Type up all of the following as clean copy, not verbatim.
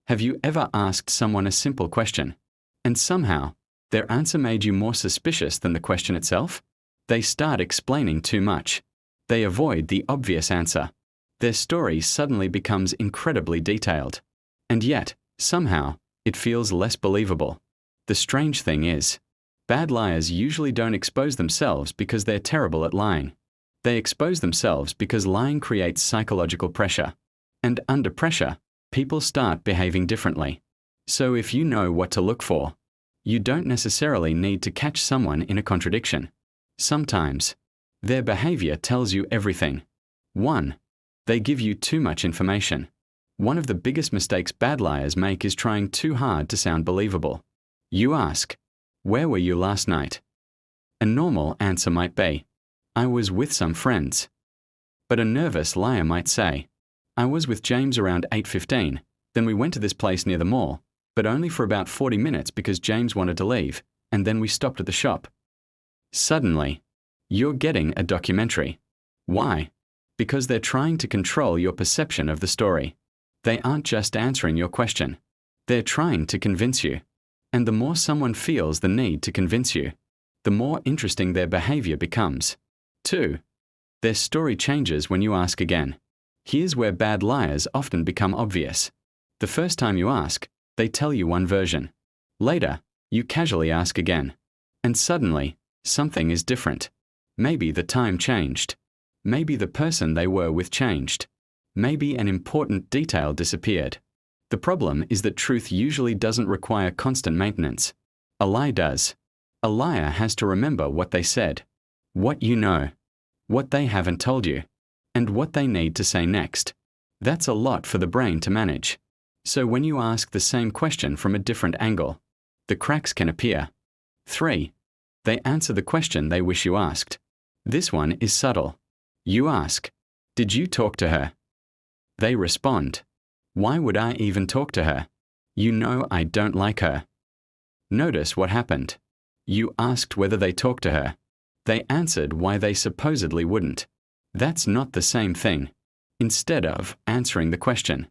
Have you ever asked someone a simple question, and somehow their answer made you more suspicious than the question itself? They start explaining too much. They avoid the obvious answer. Their story suddenly becomes incredibly detailed. And yet, somehow, it feels less believable. The strange thing is, bad liars usually don't expose themselves because they're terrible at lying. They expose themselves because lying creates psychological pressure. And under pressure, people start behaving differently. So if you know what to look for, you don't necessarily need to catch someone in a contradiction. Sometimes, their behavior tells you everything. 1. They give you too much information. One of the biggest mistakes bad liars make is trying too hard to sound believable. You ask, "Where were you last night?" A normal answer might be, "I was with some friends." But a nervous liar might say, "I was with James around 8:15, then we went to this place near the mall, but only for about 40 minutes because James wanted to leave, and then we stopped at the shop." Suddenly, you're getting a documentary. Why? Because they're trying to control your perception of the story. They aren't just answering your question. They're trying to convince you. And the more someone feels the need to convince you, the more interesting their behavior becomes. 2. Their story changes when you ask again. Here's where bad liars often become obvious. The first time you ask, they tell you one version. Later, you casually ask again. And suddenly, something is different. Maybe the time changed. Maybe the person they were with changed. Maybe an important detail disappeared. The problem is that truth usually doesn't require constant maintenance. A lie does. A liar has to remember what they said, what you know, what they haven't told you, and what they need to say next. That's a lot for the brain to manage. So when you ask the same question from a different angle, the cracks can appear. 3. They answer the question they wish you asked. This one is subtle. You ask, "Did you talk to her?" They respond, "Why would I even talk to her? You know I don't like her." Notice what happened. You asked whether they talked to her. They answered why they supposedly wouldn't. That's not the same thing. Instead of answering the question,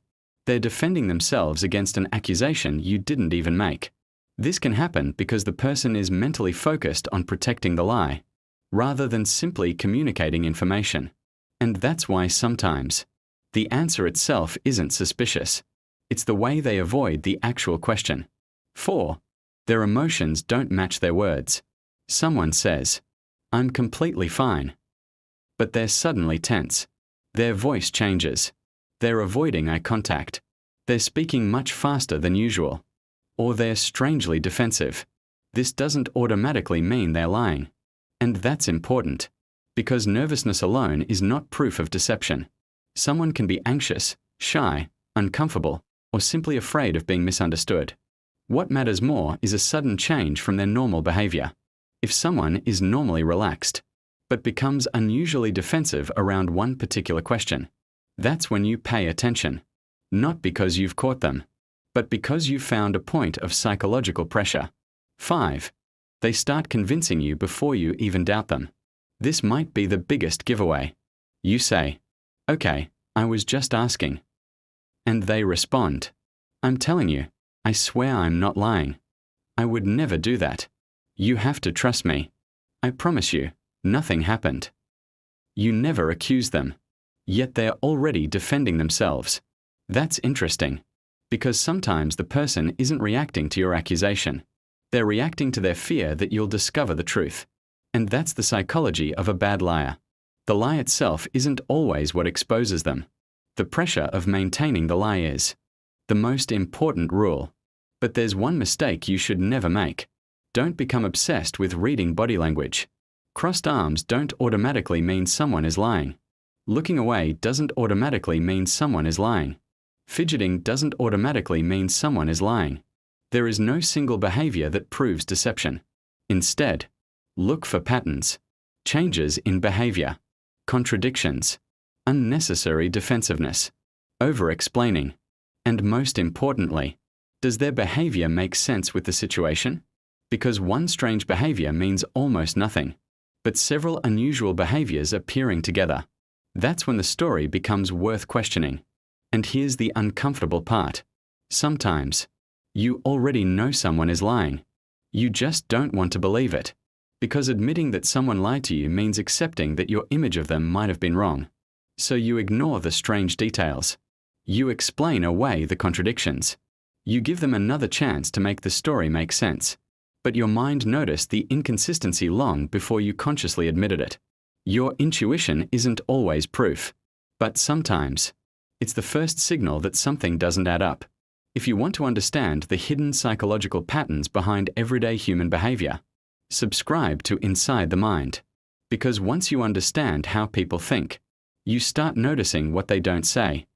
they're defending themselves against an accusation you didn't even make. This can happen because the person is mentally focused on protecting the lie, rather than simply communicating information. And that's why sometimes the answer itself isn't suspicious. It's the way they avoid the actual question. 4. Their emotions don't match their words. Someone says, "I'm completely fine." But they're suddenly tense. Their voice changes. They're avoiding eye contact. They're speaking much faster than usual. Or they're strangely defensive. This doesn't automatically mean they're lying. And that's important, because nervousness alone is not proof of deception. Someone can be anxious, shy, uncomfortable, or simply afraid of being misunderstood. What matters more is a sudden change from their normal behavior. If someone is normally relaxed, but becomes unusually defensive around one particular question, that's when you pay attention. Not because you've caught them, but because you've found a point of psychological pressure. 5. They start convincing you before you even doubt them. This might be the biggest giveaway. You say, "Okay, I was just asking." And they respond, "I'm telling you, I swear I'm not lying. I would never do that. You have to trust me. I promise you, nothing happened." You never accuse them, yet they're already defending themselves. That's interesting, because sometimes the person isn't reacting to your accusation. They're reacting to their fear that you'll discover the truth. And that's the psychology of a bad liar. The lie itself isn't always what exposes them. The pressure of maintaining the lie is the most important rule. But there's one mistake you should never make. Don't become obsessed with reading body language. Crossed arms don't automatically mean someone is lying. Looking away doesn't automatically mean someone is lying. Fidgeting doesn't automatically mean someone is lying. There is no single behavior that proves deception. Instead, look for patterns, changes in behavior, contradictions, unnecessary defensiveness, over-explaining, and most importantly, does their behavior make sense with the situation? Because one strange behavior means almost nothing, but several unusual behaviors appearing together. That's when the story becomes worth questioning. And here's the uncomfortable part. Sometimes, you already know someone is lying. You just don't want to believe it, because admitting that someone lied to you means accepting that your image of them might have been wrong. So you ignore the strange details. You explain away the contradictions. You give them another chance to make the story make sense. But your mind noticed the inconsistency long before you consciously admitted it. Your intuition isn't always proof, but sometimes it's the first signal that something doesn't add up. If you want to understand the hidden psychological patterns behind everyday human behavior, subscribe to Inside the Mind. Because once you understand how people think, you start noticing what they don't say.